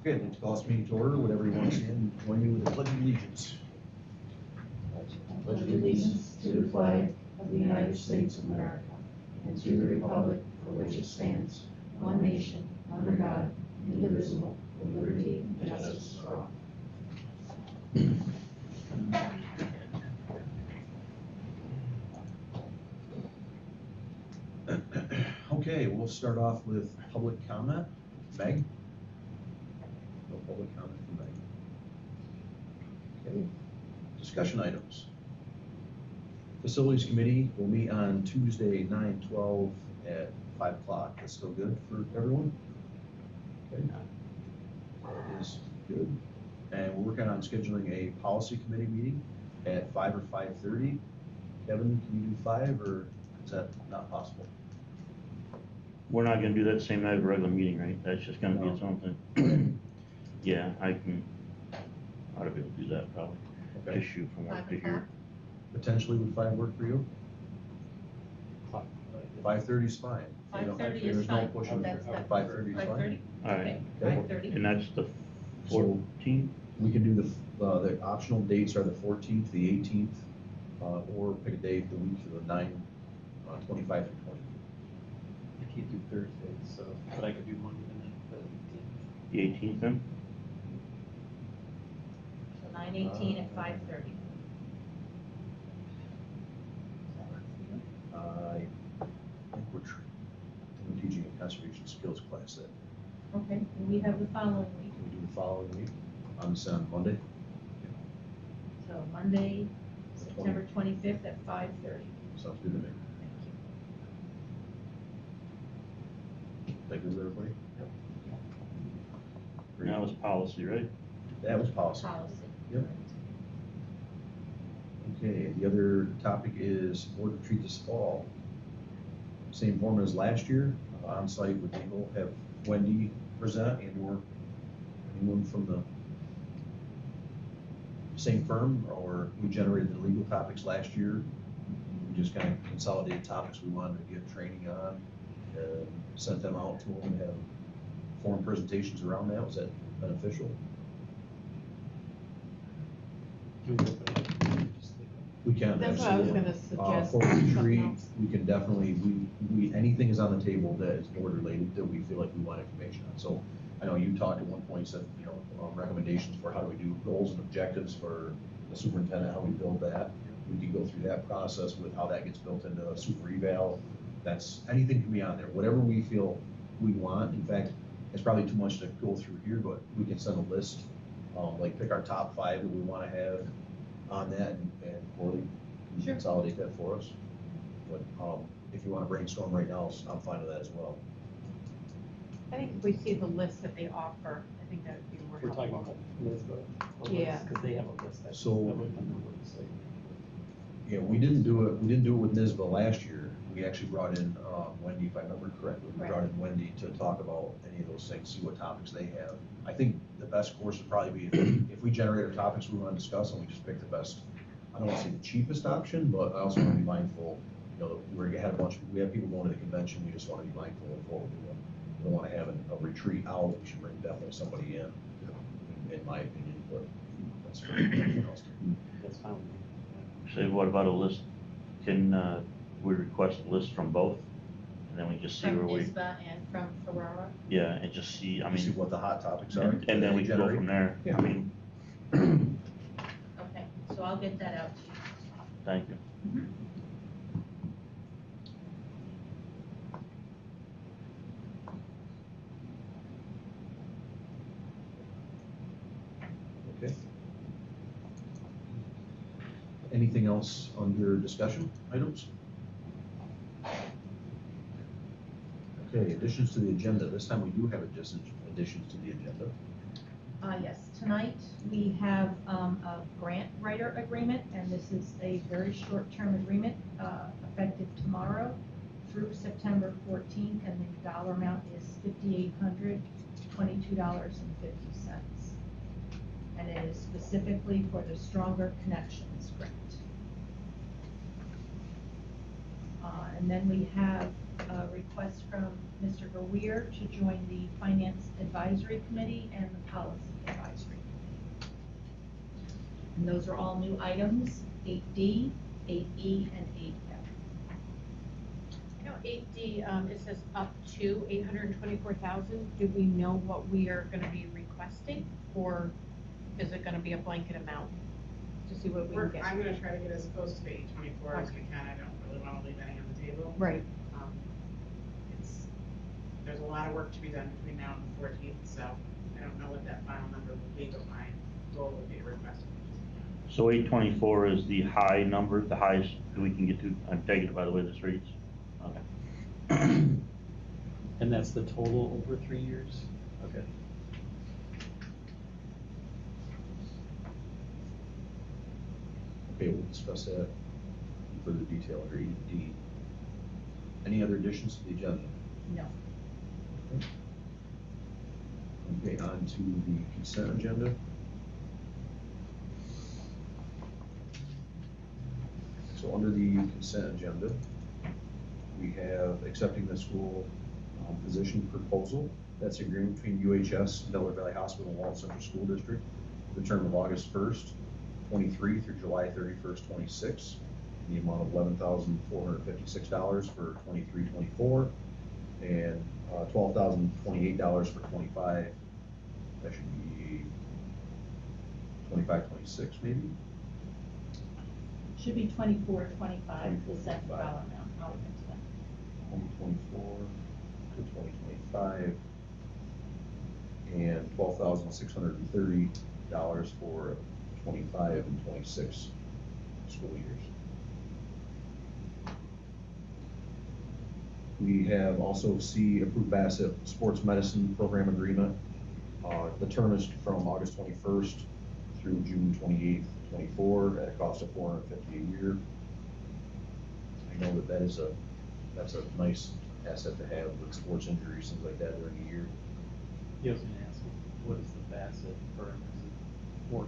Okay, I'd like to call this meeting to order. Would everyone stand and join me with the pledge of allegiance? Pledge allegiance to the flag of the United States of America and to the republic for which it stands, one nation, under God, indivisible, with liberty and justice for all. Okay, we'll start off with public comment. Meg? No public comment from Meg. Okay. Discussion items. Facilities Committee will meet on Tuesday, 9/12 at 5 o'clock. That's still good for everyone? Okay. That is good. And we're working on scheduling a policy committee meeting at 5 or 5:30. Kevin, can you do 5 or is that not possible? We're not gonna do that same night of a regular meeting, right? That's just gonna be No. its own thing. Yeah, I ought to be able to do that probably. Okay. Just shoot from work to here. Potentially would 5 work for you? 5:30 is fine. 5:30 is There's no fine. pushing. That's 5:30 is fine. 5:30? All right. Okay, Okay. 5:30. And that's the 14th? We can do the optional dates are the 14th, the 18th, or pick a date the week of the 9, 25 and 20. I can't do Thursdays, so, but I could do Monday the 18th. The 18th then? So 9/18 at 5:30. I think we're teaching a conservation skills class that Okay, and we have the following week. we do the following week on Monday. So Monday, September 25th at 5:30. Sounds good to me. Thank you. That good with everybody? And that was policy, right? That was policy. Policy. Yep. Okay, the other topic is board retreat this fall. Same format as last year, on site with Eagle, have Wendy present and/or anyone from the same firm, or we generated the legal topics last year. We just kind of consolidated topics we wanted to get training on, and sent them out to them and have form presentations around that. Was that beneficial? Can we open it up? Just leave it. We can. That's what I was absolutely. gonna suggest, For something retreat, else. we can definitely, anything is on the table that is board related that we feel like we want information on. So I know you talked at one point, said, recommendations for how do we do goals and objectives for the superintendent, how we build that. We can go through that process with how that gets built into a super eval. That's, anything can be on there, whatever we feel we want. In fact, it's probably too much to go through here, but we can send a list, like pick our top 5 that we want to have on that, and Corley can Sure. consolidate that for us. But if you want to brainstorm right now, I'm fine with that as well. I think if we see the list that they offer, I think that would be more We're talking helpful. about NISBA. Yeah. Because they have a list that. So- that would be on the website. Yeah, we didn't do it with NISBA last year. We actually brought in Wendy, if I remember correctly. We brought in Wendy to talk about any of those things, see what topics they have. I think the best course would probably be if we generate our topics we want to discuss and we just pick the best, I don't want to say the cheapest option, but I also want to be mindful, we have people going to the convention, we just want to be mindful of what we're doing. We don't want to have a retreat out, we should bring definitely somebody in my opinion, but that's for everyone else. That's fine with me. Say, what about a list? Can we request a list from both? And then we just see From where we, NISBA and from Ferrara. yeah, and just see, I See mean, what the hot topics are. and then we can go from there. Yeah. I mean, Okay, so I'll get that out to you. thank you. Okay. Anything else under discussion items? Okay, additions to the agenda. This time we do have additions to the agenda. Yes, tonight we have a grant writer agreement, and this is a very short-term agreement effective tomorrow through September 14th, and the dollar amount is $5,822.50. And it is specifically for the Stronger Connections grant. And then we have a request from Mr. Verweer to join the Finance Advisory Committee and the Policy Advisory Committee. And those are all new items, 8D, 8E, and 8F. I know 8D, it says up to 824,000. Do we know what we are gonna be requesting, or is it gonna be a blanket amount to see what we can get? I'm gonna try to get as close to the 824 as we can. I don't really wanna leave any on the table. Right. There's a lot of work to be done between now and the 14th, so I don't know what that final number will be, but my goal would be to request. So 824 is the high number, the highest that we can get to. I'm taking it by the way this reads. Okay. And that's the total over 3 years? Okay. Okay, we'll discuss that in further detail under 8D. Any other additions to the agenda? No. Okay, on to the consent agenda. So under the consent agenda, we have accepting the school position proposal. That's the agreement between UHS, Delaware Valley Hospital, and Walton Central School District for the term of August 1st, 23 through July 31st, 26, in the amount of $11,456 for 23-24, and $12,028 for 25. That should be 25-26 maybe. Should be 24, 25, the second 24, dollar amount. I'll look into that. 2024 to 2025, and $12,630 for 25 and 26 school years. We have also C, approved Bassett Sports Medicine Program Agreement. The term is from August 21st through June 28th, 24, at a cost of $450 a year. I know that's a nice asset to have with sports injuries, things like that during the year. Yeah, I was gonna ask, what is the Bassett firm? Is it $450?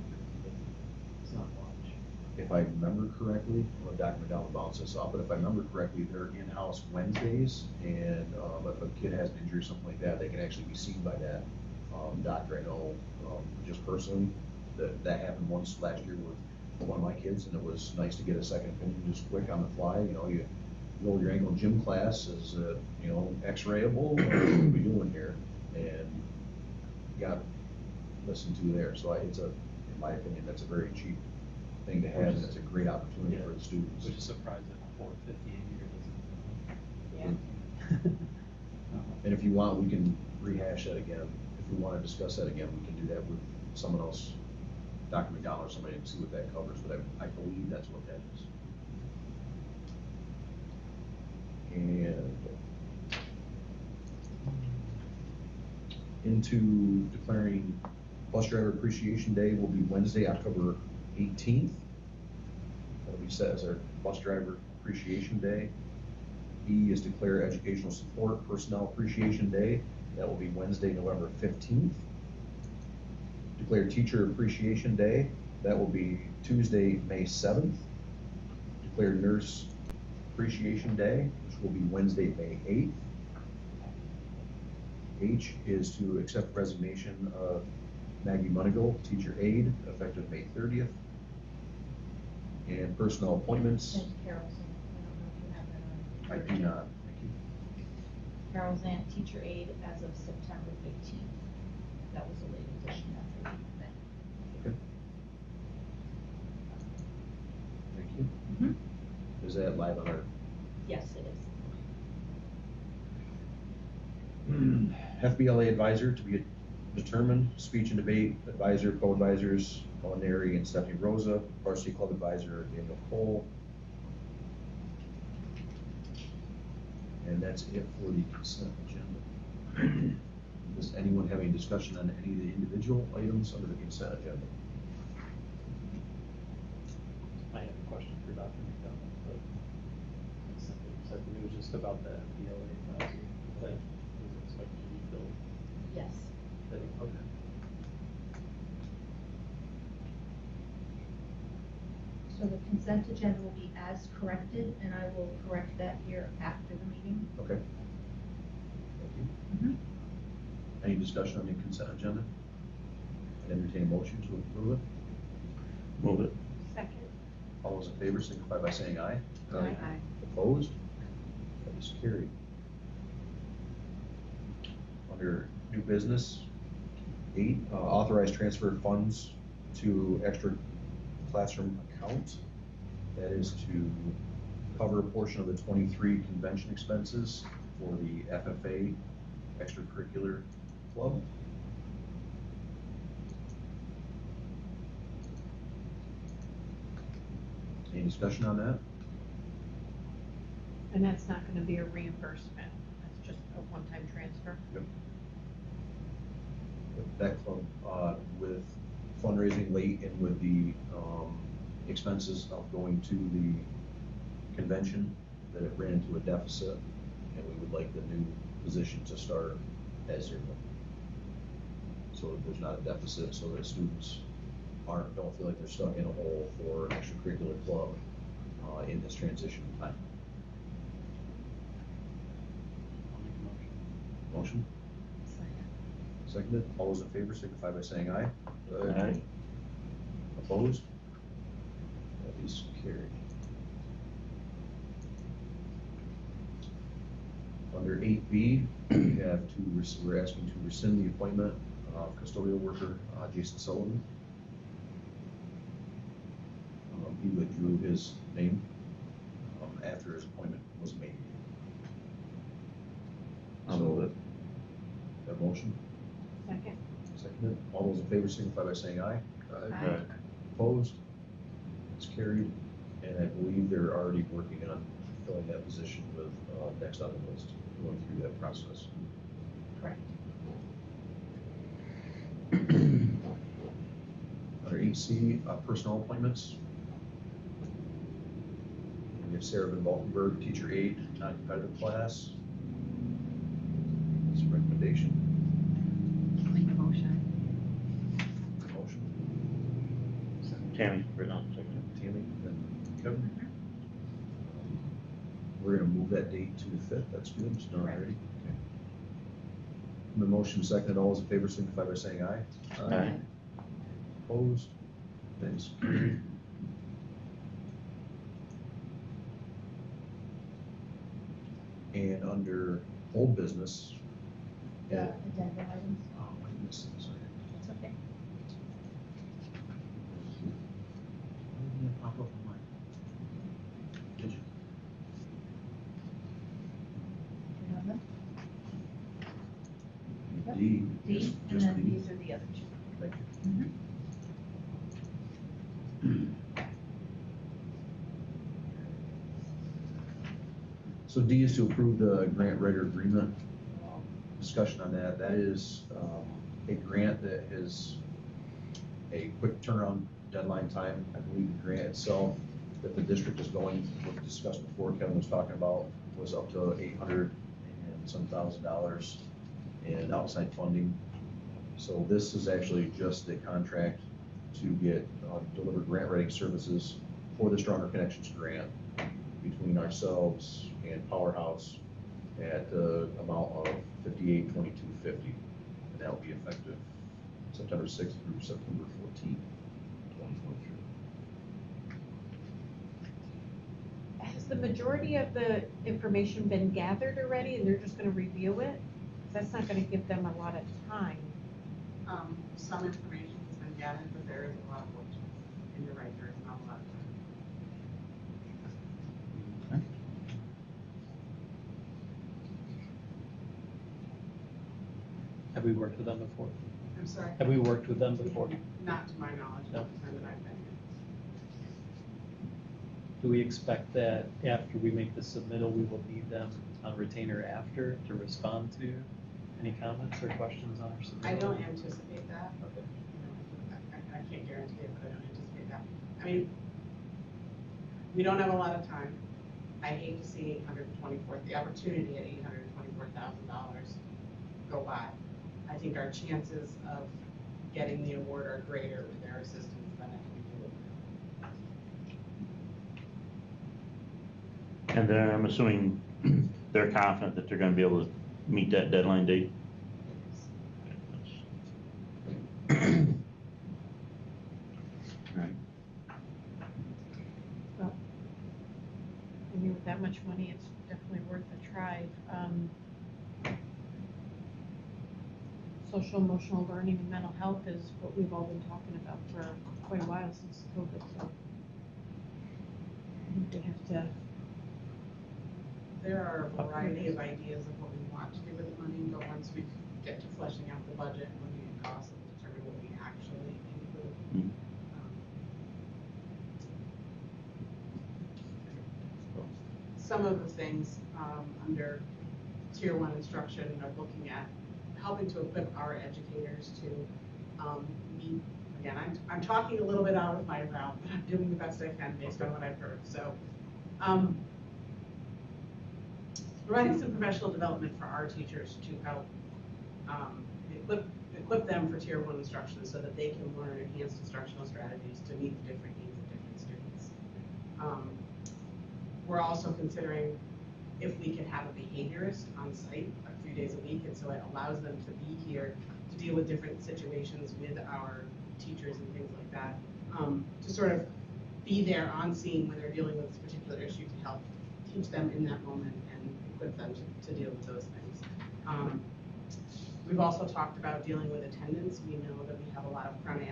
It's not much. If I remember correctly, I'm gonna Dr. McDonald bounce this off, but if I remember correctly, they're in-house Wednesdays, and if a kid has an injury, something like that, they can actually be seen by that doctor. I know just personally that happened once last year with one of my kids, and it was nice to get a second opinion just quick on the fly. You know, you roll your ankle in gym class, is X-rayable? What are we doing here? And you got listened to there. So in my opinion, that's a very cheap thing to have, and it's a great opportunity for the students. Which is surprised that $450 a year Yeah. doesn't. And if you want, we can rehash that again. If we want to discuss that again, we can do that with someone else, Dr. McDonald or somebody, and see what that covers, but I believe that's what that is. And into declaring Bus Driver Appreciation Day will be Wednesday, October 18th. That'll be set as our Bus Driver Appreciation Day. E is declare Educational Support Personnel Appreciation Day. That will be Wednesday, November 15th. Declare Teacher Appreciation Day. That will be Tuesday, May 7th. Declare Nurse Appreciation Day, which will be Wednesday, May 8th. H is to accept resignation of Maggie Munigal, teacher aide, effective May 30th. And personnel appointments. And Carol Zant, I don't know if you have that on. I do not. Thank you. Carol Zant, teacher aide as of September 15th. That was a late addition after the event. Okay. Thank you. Mm-hmm. Is that live on our? Yes, it is. FBLA advisor to be determined, speech and debate advisor, co-advisors, Molinari and Stephanie Rosa, varsity club advisor, Daniel Cole. And that's it for the consent agenda. Does anyone have any discussion on any of the individual items under the consent agenda? I have a question for Dr. McDonald, but it's simply said it was just about the FBLA advisory that was expected to be filled. Yes. Okay. So the consent agenda will be as corrected, and I will correct that here after the meeting. Okay. Any discussion on the consent agenda? I'd entertain a motion to approve it. Move it. Second. All those in favor signify by saying aye. Aye. Opposed? That is carried. Under new business, 8, authorized transfer of funds to extra classroom account. That is to cover a portion of the 23 convention expenses for the FFA extracurricular club. Any discussion on that? And that's not gonna be a reimbursement, that's just a one-time transfer? Yep. That club, with fundraising late and with the expenses of going to the convention, that it ran into a deficit, and we would like the new position to start as zero. So that there's not a deficit, so that students don't feel like they're stuck in a hole for an extracurricular club in this transition time. I'll make a motion. Motion? Seconded. All those in favor signify by saying aye. Aye. Opposed? That is carried. Under 8B, we're asking to rescind the appointment of custodial worker Jason Sullivan. He withdrew his name after his appointment was made. I'll move it. That motion? Second. Seconded. All those in favor signify by saying aye. Aye. Opposed? It's carried. And I believe they're already working on filling that position with next on the list, going through that process. Correct. Under 8C, personnel appointments. We have Sarah Van Valkenburg, teacher 8, non-competitive class. This recommendation. Make a motion. Motion. Tammy, right on, second. Tammy, then Kevin. We're gonna move that date to the 5th, that's good, it's done already. Okay. The motion seconded, all those in favor signify by saying aye. Aye. Opposed? That is carried. And under old business. The agenda items. Oh, I missed it, sorry. It's okay. Why didn't it pop up on mine? Did you? You have them? Yep. D. D, just- and just then D. these are the other two. Thank you. So D is to approve the grant writer agreement. Discussion on that. That is a grant that is a quick turnaround deadline time. I believe the grant itself that the district is going, what we discussed before, Kevin was talking about, was up to $800 and some $1,000 in outside funding. So this is actually just a contract to get deliver grant writing services for the Stronger Connections grant between ourselves and Powerhouse at the amount of $58,2250, and that will be effective September 6th through September 14th, 2023. Has the majority of the information been gathered already and they're just gonna review it? That's not gonna give them a lot of time. Some information has been gathered, but there is a lot of work. And you're right, there is not a lot of time. Have we worked with them before? I'm sorry? Have we worked with them before? Not to my knowledge, No. at the time that I've been here. Do we expect that after we make the submittal, we will need them on retainer after to respond to any comments or questions on our submittal? I don't anticipate that. Okay. I can't guarantee it, but I don't anticipate that. I mean, we don't have a lot of time. I hate to see the opportunity at $824,000 go by. I think our chances of getting the award are greater with their assistance than if we do. And then I'm assuming they're confident that they're gonna be able to meet that deadline date? Right. Well, I mean, with that much money, it's definitely worth a try. Social emotional learning and mental health is what we've all been talking about for quite a while since COVID, so. I think they have to, There are a variety of ideas of what we want to do with the money, but once we get to fleshing out the budget and looking at costs, we'll determine what we actually include. Mm. Some of the things under tier 1 instruction are looking at helping to equip our educators to meet, again, I'm talking a little bit out of my route, but I'm doing the best I can based on what I've heard. So providing some professional development for our teachers to help equip them for tier 1 instruction so that they can learn enhanced instructional strategies to meet the different needs of different students. We're also considering if we could have a behaviorist on site a few days a week, and so it allows them to be here to deal with different situations with our teachers and things like that, to sort of be there on scene when they're dealing with this particular issue to help teach them in that moment and equip them to deal with those things. We've also talked about dealing with attendance. We know that we have a lot of chronic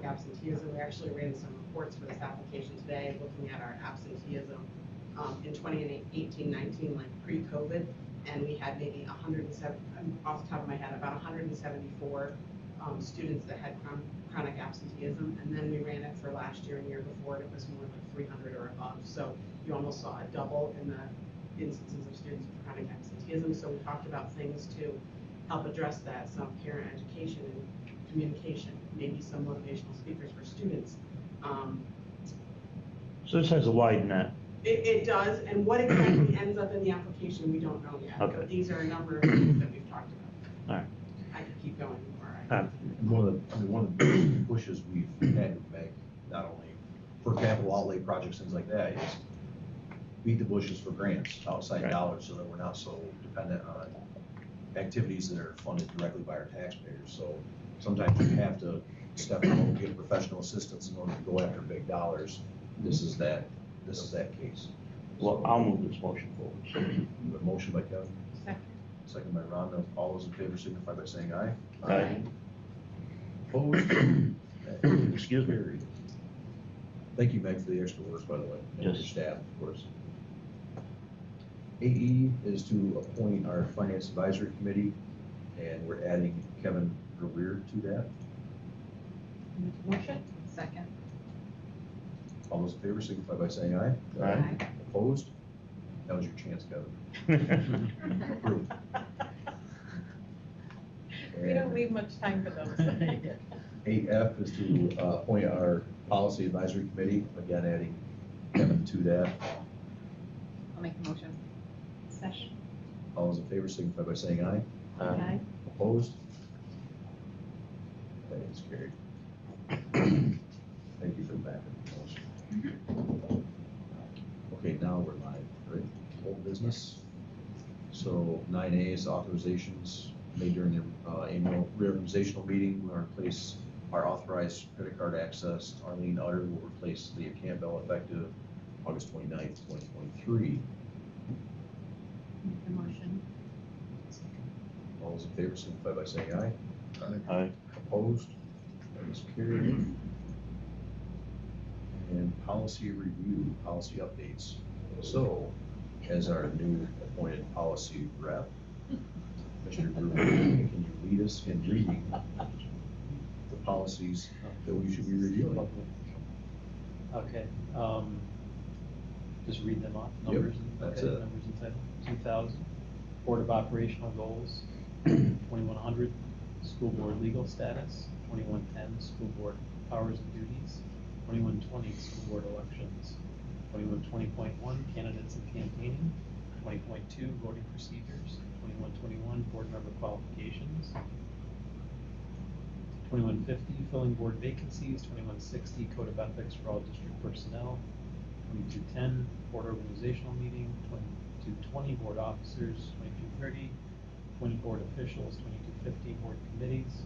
absenteeism. We actually ran some reports for this application today looking at our absenteeism in 2018-19, like pre-COVID, and we had maybe 107, off the top of my head, about 174 students that had chronic absenteeism, and then we ran it for last year and year before, and it was more like 300 or above. So you almost saw a double in the instances of students with chronic absenteeism. So we talked about things to help address that, some parent education and communication, maybe some motivational speakers for students. So this has a wide net. It does, and what exactly ends up in the application, we don't know yet. Okay. But these are a number of things that we've talked about. All right. I could keep going more. One of the big pushes we've had to make, not only for capital outlay projects, things like that, is beat the bushes for grants, outside Right. dollars, so that we're not so dependent on activities that are funded directly by our taxpayers. So sometimes you have to step out and get professional assistance in order to go after big dollars. This is that case. Well, I'll move this motion forward. We have a motion by Kevin, second. second by Rhonda. All those in favor signify by saying aye. Aye. Opposed? Excuse me. Carried. Thank you, Meg, for the extra work, by the way, and your Yes. staff, of course. AE is to appoint our Finance Advisory Committee, and we're adding Kevin Greer to that. Make a motion? Second. All those in favor signify by saying aye. Aye. Opposed? That was your chance, Kevin. Approved. We don't leave much time for those. 8F is to appoint our Policy Advisory Committee, again adding Kevin to that. I'll make the motion. Second. All those in favor signify by saying aye. Okay. Opposed? That is carried. Thank you for the backup. Okay, now we're live, right? Old business. So 9A is authorizations made during the annual reorganizational meeting. We're going to replace our authorized credit card access. Arlene Utter will replace Leah Campbell effective August 29th, 2023. Make the motion. All those in favor signify by saying aye. Aye. Opposed? That is carried. And policy review, policy updates. So, as our new appointed policy rep, Mr. Gruber, can you lead us in reading the policies that we should be reviewing? Okay, just read them off, Yep, numbers, that's okay, it. numbers and title. 2000, Board of Operational Goals. 2100, School Board Legal Status. 2110, School Board Powers and Duties. 2120, School Board Elections. 2120.1, Candidates and Campaigning. 20.2, Voting Procedures. 2121, Board Member Qualifications. 2150, Filling Board Vacancies. 2160, Code of Ethics for all district personnel. 2210, Board Organizational Meeting. 2220, Board Officers. 2230, Board Officials. 2250, Board Committees.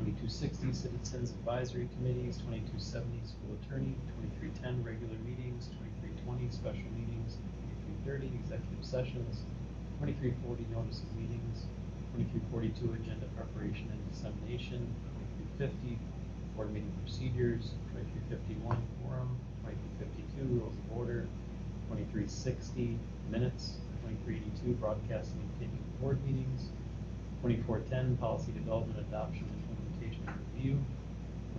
2260 Citizens Advisory Committees, 2270 School Attorney, 2310 Regular Meetings, 2320 Special Meetings, 2330 Executive Sessions, 2340 Notice of Meetings, 2342 Agenda Preparation and Dissemination, 2350 Board Meeting Procedures, 2351 Quorum, 2352 Rules of Order, 2360 Minutes, 2382 Broadcasting and Taping of Board Meetings, 2410 Policy Development, Adoption, Implementation, and Review,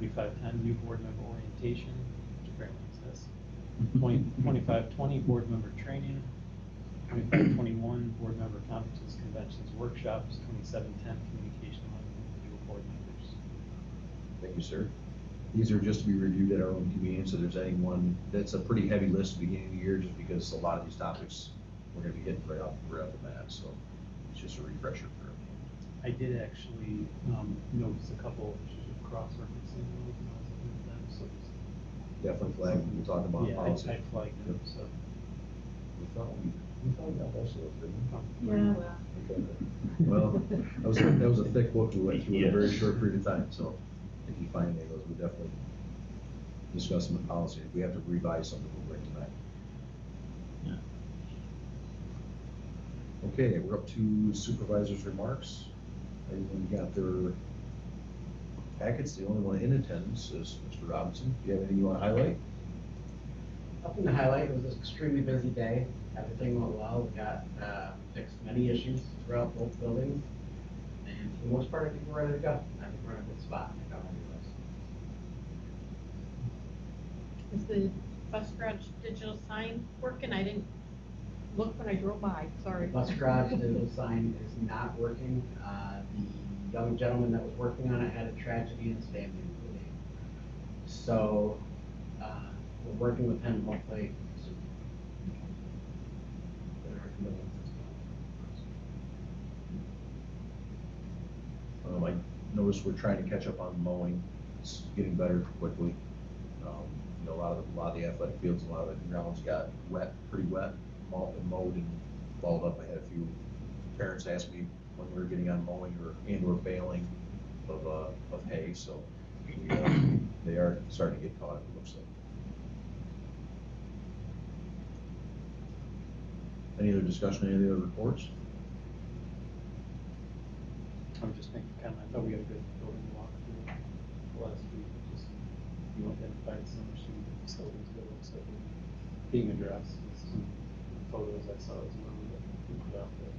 2510 New Board Member Orientation, which apparently exists, 2520 Board Member Training, 2521 Board Member Conferences, Conventions, Workshops, 2710 Communication among individual board members. Thank you, sir. These are just to be reviewed at our own convenience, so there's anyone, that's a pretty heavy list at the beginning of the year, just because a lot of these topics we're gonna be hitting right off the bat, so it's just a refresher for me. I did actually notice a couple of issues with cross-referencing those when I was looking at them, so just. Definitely flag, we'll talk about Yeah, policy. I flagged them, so. We thought we got most of those, didn't we? Yeah. Okay. Well, that was a thick book we went through in a very short period of time, so if you find any of those, we definitely discuss them in policy. If we have to revise something, we'll bring it back. Okay, we're up to supervisors' remarks. Everyone got their packets. The only one in attendance is Mr. Robinson. Do you have anything you want to highlight? Nothing to highlight. It was an extremely busy day. Everything went well. We got fixed many issues throughout both buildings. And for the most part, I think we're ready to go. I think we're in a good spot. Like how it was. Is the bus garage digital sign working? I didn't look when I drove by, sorry. The bus garage digital sign is not working. The young gentleman that was working on it had a tragedy in his family, I believe. So we're working with him hopefully soon. I noticed we're trying to catch up on mowing. It's getting better quickly. You know, a lot of the athletic fields, a lot of the grounds got wet, pretty wet, mowed and balled up. I had a few parents ask me when we were getting on mowing or baling of hay, so they are starting to get caught up, it looks like. Any other discussion, any other reports? I would just make a comment. I thought we had a good building walkthrough last week. Just you identified some issues with facilities that looks like they're being addressed. Some photos I saw as well that we put out that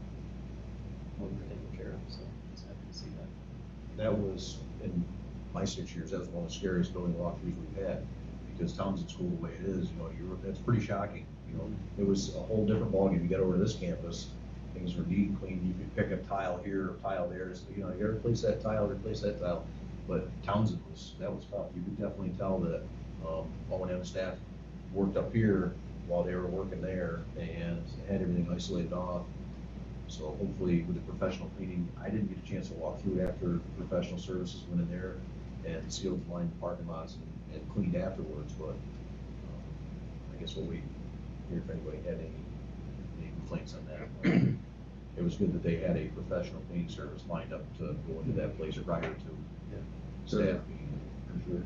were taken care of, so just happy to see that. That was, in my 6 years, that was one of the scariest building walkthroughs we've had, because Townsend School, the way it is, you know, that's pretty shocking. You know, it was a whole different ballgame. You get over to this campus, things were neat and clean. You could pick up tile here or tile there. So, you know, you gotta replace that tile. But Townsend that was tough. You could definitely tell that O&M staff worked up here while they were working there and had everything isolated off. So hopefully with the professional cleaning, I didn't get a chance to walk through it after professional services went in there and sealed the line parking lots and cleaned afterwards. But I guess we'll wait here if anybody had any complaints on that. It was good that they had a professional cleaning service lined up to go into that place prior to staff being there, for sure.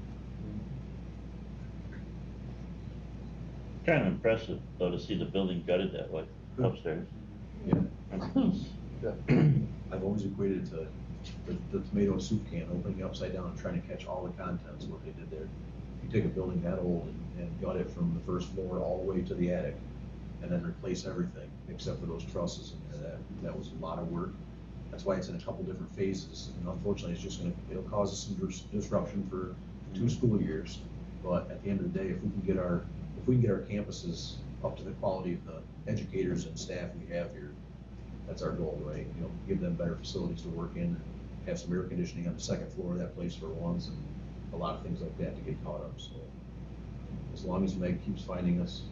Kind of impressive though to see the building gutted that way upstairs. Yeah. I've always equated it to the tomato soup can opening upside down and trying to catch all the contents, what they did there. You take a building that old and gut it from the first floor all the way to the attic, and then replace everything except for those trusses in there. That was a lot of work. That's why it's in a couple different phases, and unfortunately, it's just it'll cause us some disruption for 2 school years. But at the end of the day, if we can get our campuses up to the quality of the educators and staff we have here, that's our goal, right? You know, give them better facilities to work in, and have some air conditioning on the 2nd floor of that place for once, and a lot of things like that to get caught up. So as long as Meg keeps finding us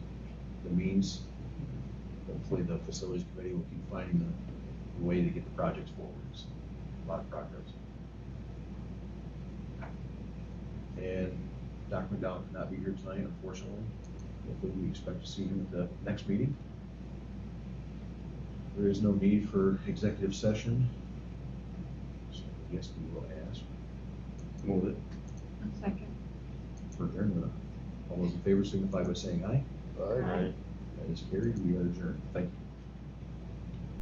the means, hopefully the facilities committee will keep finding the way to get the projects forward. So a lot of progress. And Dr. McDowell could not be here tonight, unfortunately. Hopefully we expect to see him at the next meeting. There is no need for executive session, so I guess we will ask. Move it. Second. For adjournment. All those in favor signify by saying aye. Aye. That is carried. We are adjourned. Thank you.